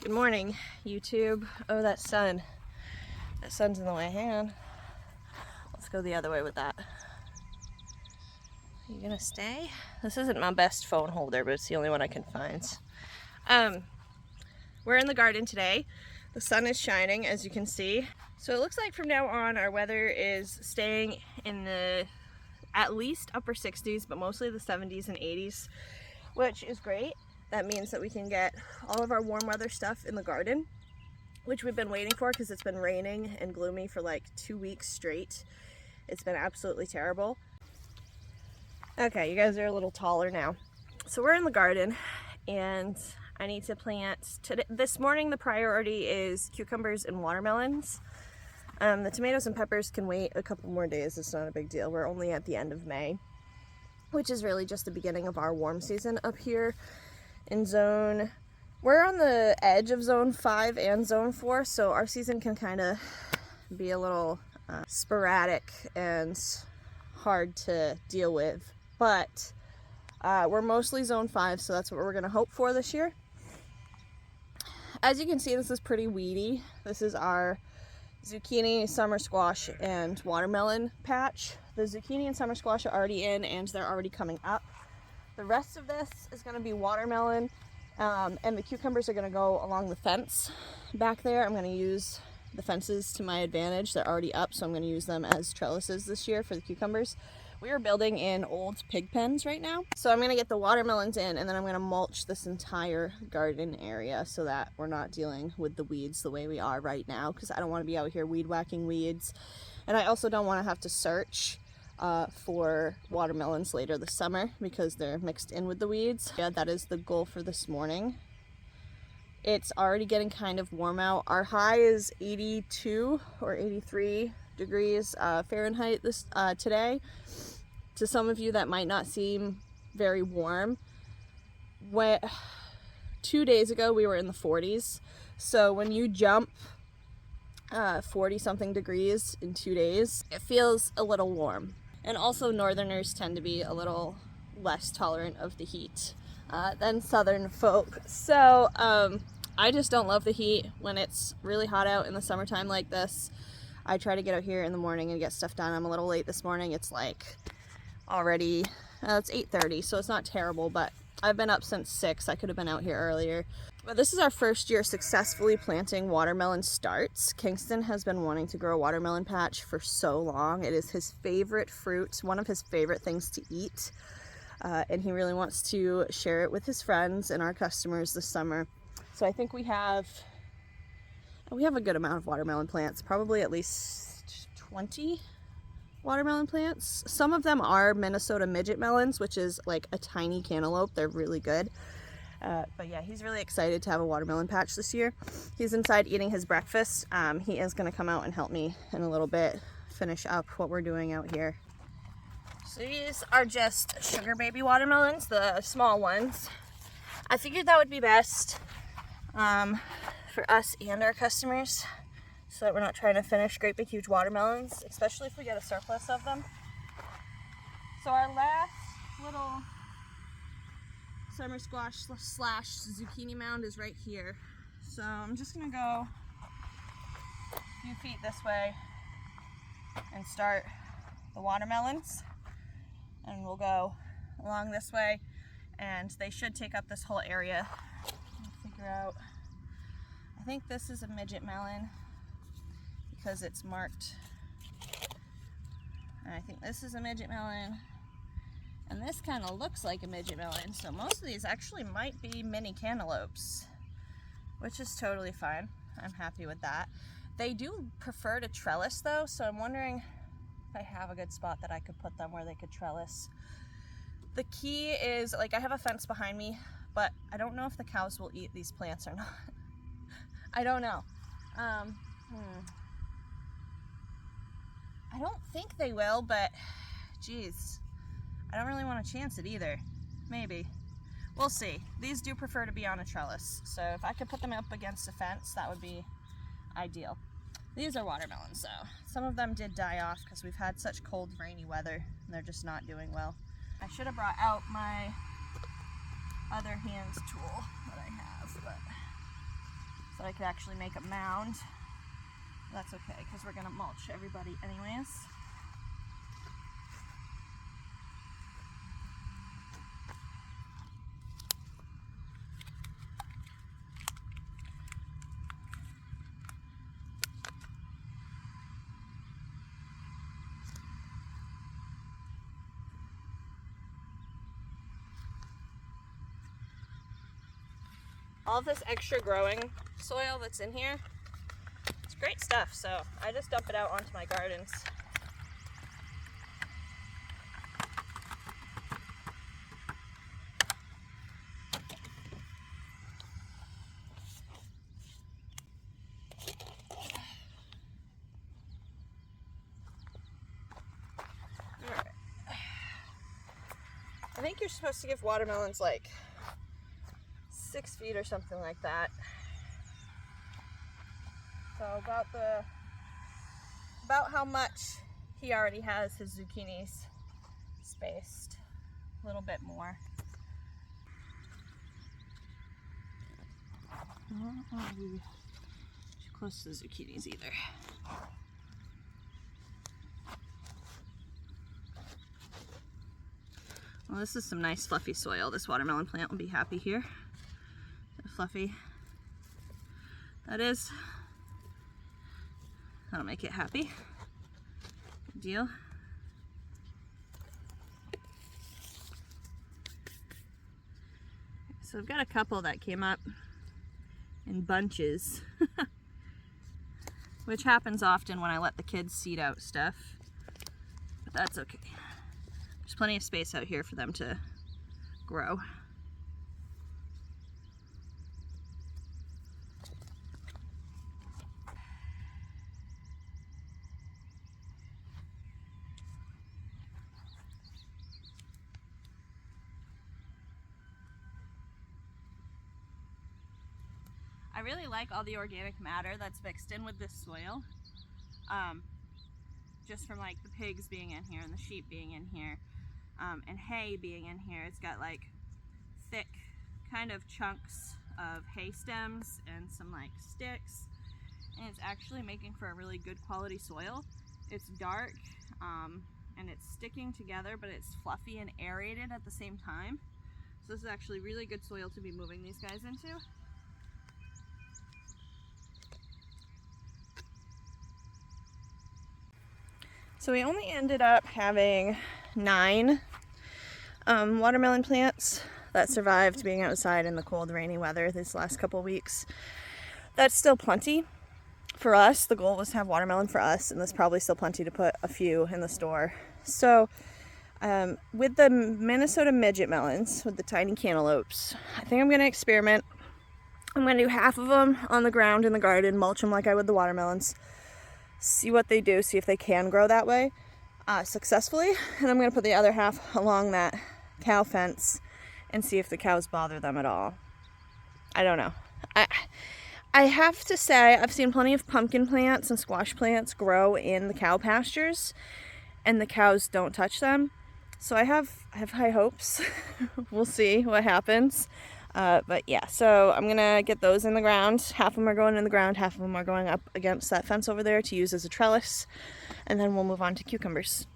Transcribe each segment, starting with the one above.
Good morning, YouTube. Oh, that sun. That sun's in the way. Hang on. Let's go the other way with that. Are you gonna stay? This isn't my best phone holder, but it's the only one I can find. We're in the garden today. The sun is shining, as you can see. So it looks like from now on our weather is staying in the at least upper 60s, but mostly the 70s and 80s, which is great. That means that we can get all of our warm weather stuff in the garden, which we've been waiting for because it's been raining and gloomy for like 2 weeks straight. It's been absolutely terrible. Okay, you guys are a little taller now. So we're in the garden and I need to plant, this morning the priority is cucumbers and watermelons. The tomatoes and peppers can wait a couple more days, it's not a big deal. We're only at the end of May, which is really just the beginning of our warm season up here in zone. We're on the edge of zone 5 and zone 4, so our season can kind of be a little sporadic and hard to deal with. But we're mostly zone 5, so that's what we're going to hope for this year. As you can see, this is pretty weedy. This is our zucchini, summer squash, and watermelon patch. The zucchini and summer squash are already in and they're already coming up. The rest of this is going to be watermelon, and the cucumbers are going to go along the fence back there. I'm going to use the fences to my advantage. They're already up, so I'm going to use them as trellises this year for the cucumbers. We are building in old pig pens right now, so I'm going to get the watermelons in, and then I'm going to mulch this entire garden area so that we're not dealing with the weeds the way we are right now, because I don't want to be out here weed whacking weeds, and I also don't want to have to search for watermelons later this summer because they're mixed in with the weeds. Yeah, that is the goal for this morning. It's already getting kind of warm out. Our high is 82 or 83 degrees Fahrenheit today. To some of you that might not seem very warm. 2 days ago we were in the 40s. So when you jump 40 something degrees in 2 days, it feels a little warm. And also northerners tend to be a little less tolerant of the heat than southern folk. So I just don't love the heat when it's really hot out in the summertime like this. I try to get out here in the morning and get stuff done. I'm a little late this morning. It's like already, it's 8:30, so it's not terrible, but I've been up since 6. I could have been out here earlier. But this is our first year successfully planting watermelon starts. Kingston has been wanting to grow a watermelon patch for so long. It is his favorite fruit, one of his favorite things to eat. And he really wants to share it with his friends and our customers this summer. So I think we have a good amount of watermelon plants, probably at least 20 watermelon plants. Some of them are Minnesota midget melons, which is like a tiny cantaloupe. They're really good. But yeah, he's really excited to have a watermelon patch this year. He's inside eating his breakfast. He is going to come out and help me in a little bit finish up what we're doing out here. So these are just sugar baby watermelons, the small ones. I figured that would be best for us and our customers, so that we're not trying to finish great big huge watermelons, especially if we get a surplus of them. So our last little summer squash slash zucchini mound is right here. So I'm just gonna go a few feet this way and start the watermelons, and we'll go along this way, and they should take up this whole area. Figure out, I think this is a midget melon because it's marked. And I think this is a midget melon, and this kind of looks like a midget melon, so most of these actually might be mini cantaloupes, which is totally fine. I'm happy with that. They do prefer to trellis though, so I'm wondering if I have a good spot that I could put them where they could trellis. The key is, like, I have a fence behind me, but I don't know if the cows will eat these plants or not. I don't know. I don't think they will, but geez, I don't really want to chance it either. Maybe. We'll see. These do prefer to be on a trellis, so if I could put them up against a fence, that would be ideal. These are watermelons, though. Some of them did die off because we've had such cold, rainy weather, and they're just not doing well. I should have brought out my other hands tool that I have, but but I could actually make a mound. That's okay, because we're gonna mulch everybody anyways. All of this extra growing soil that's in here, it's great stuff, so I just dump it out onto my gardens. Alright. I think you're supposed to give watermelons like 6 feet or something like that. So about how much he already has his zucchinis spaced. A little bit more. I don't want to be too close to the zucchinis either. Well, this is some nice fluffy soil. This watermelon plant will be happy here. Fluffy that is. That'll make it happy. Good deal. So I've got a couple that came up in bunches, which happens often when I let the kids seed out stuff, but that's okay. There's plenty of space out here for them to grow. I really like all the organic matter that's mixed in with this soil. Just from like the pigs being in here and the sheep being in here, and hay being in here. It's got like thick kind of chunks of hay stems and some like sticks, and it's actually making for a really good quality soil. It's dark and it's sticking together, but it's fluffy and aerated at the same time. So this is actually really good soil to be moving these guys into. So we only ended up having 9 watermelon plants that survived being outside in the cold, rainy weather this last couple weeks. That's still plenty for us. The goal was to have watermelon for us, and there's probably still plenty to put a few in the store. So with the Minnesota midget melons, with the tiny cantaloupes, I think I'm going to experiment. I'm going to do half of them on the ground in the garden, mulch them like I would the watermelons, see what they do, see if they can grow that way successfully, and I'm going to put the other half along that cow fence and see if the cows bother them at all. I don't know. I have to say, I've seen plenty of pumpkin plants and squash plants grow in the cow pastures, and the cows don't touch them. So I have high hopes. We'll see what happens. But yeah, so I'm gonna get those in the ground. Half of them are going in the ground, half of them are going up against that fence over there to use as a trellis, and then we'll move on to cucumbers.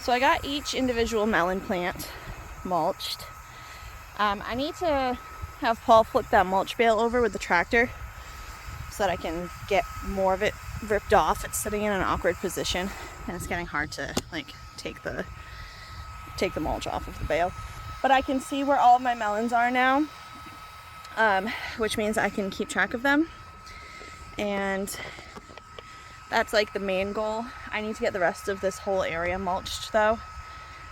So I got each individual melon plant mulched. I need to have Paul flip that mulch bale over with the tractor so that I can get more of it ripped off. It's sitting in an awkward position and it's getting hard to like take the mulch off of the bale. But I can see where all of my melons are now, which means I can keep track of them. And that's like the main goal. I need to get the rest of this whole area mulched though,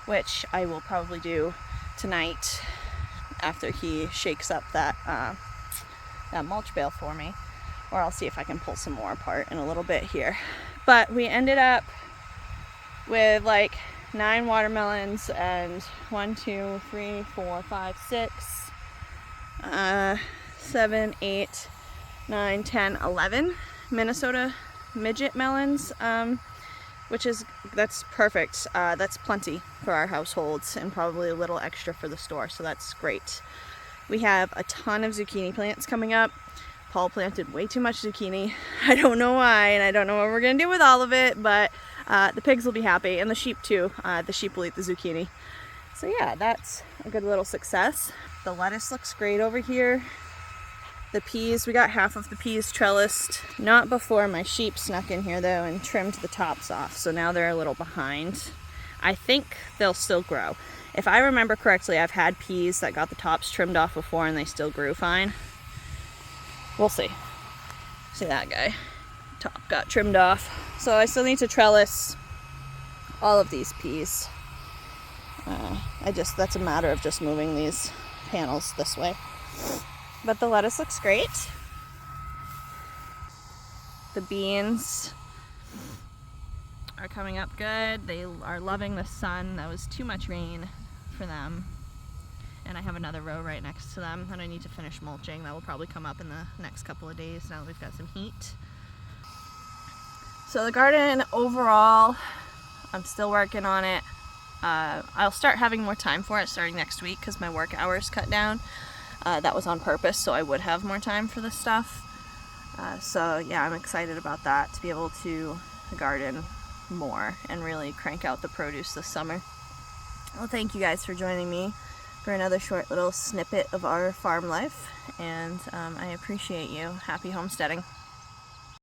which I will probably do tonight after he shakes up that mulch bale for me. Or I'll see if I can pull some more apart in a little bit here. But we ended up with like 9 watermelons and 1, 2, 3, 4, 5, 6, 7, 8, 9, 10, 11 Minnesota midget melons, that's perfect. That's plenty for our households and probably a little extra for the store, so that's great. We have a ton of zucchini plants coming up. Paul planted way too much zucchini. I don't know why, and I don't know what we're gonna do with all of it, but the pigs will be happy, and the sheep too. The sheep will eat the zucchini. So yeah, that's a good little success. The lettuce looks great over here. The peas, we got half of the peas trellised. Not before my sheep snuck in here though and trimmed the tops off, so now they're a little behind. I think they'll still grow. If I remember correctly, I've had peas that got the tops trimmed off before and they still grew fine. We'll see. See that guy? Top got trimmed off. So I still need to trellis all of these peas. That's a matter of just moving these panels this way. But the lettuce looks great. The beans are coming up good. They are loving the sun. That was too much rain for them. And I have another row right next to them that I need to finish mulching. That will probably come up in the next couple of days now that we've got some heat. So the garden overall, I'm still working on it. I'll start having more time for it starting next week because my work hours cut down. That was on purpose, so I would have more time for this stuff. So yeah, I'm excited about that, to be able to garden more and really crank out the produce this summer. Well, thank you guys for joining me for another short little snippet of our farm life, and I appreciate you. Happy homesteading.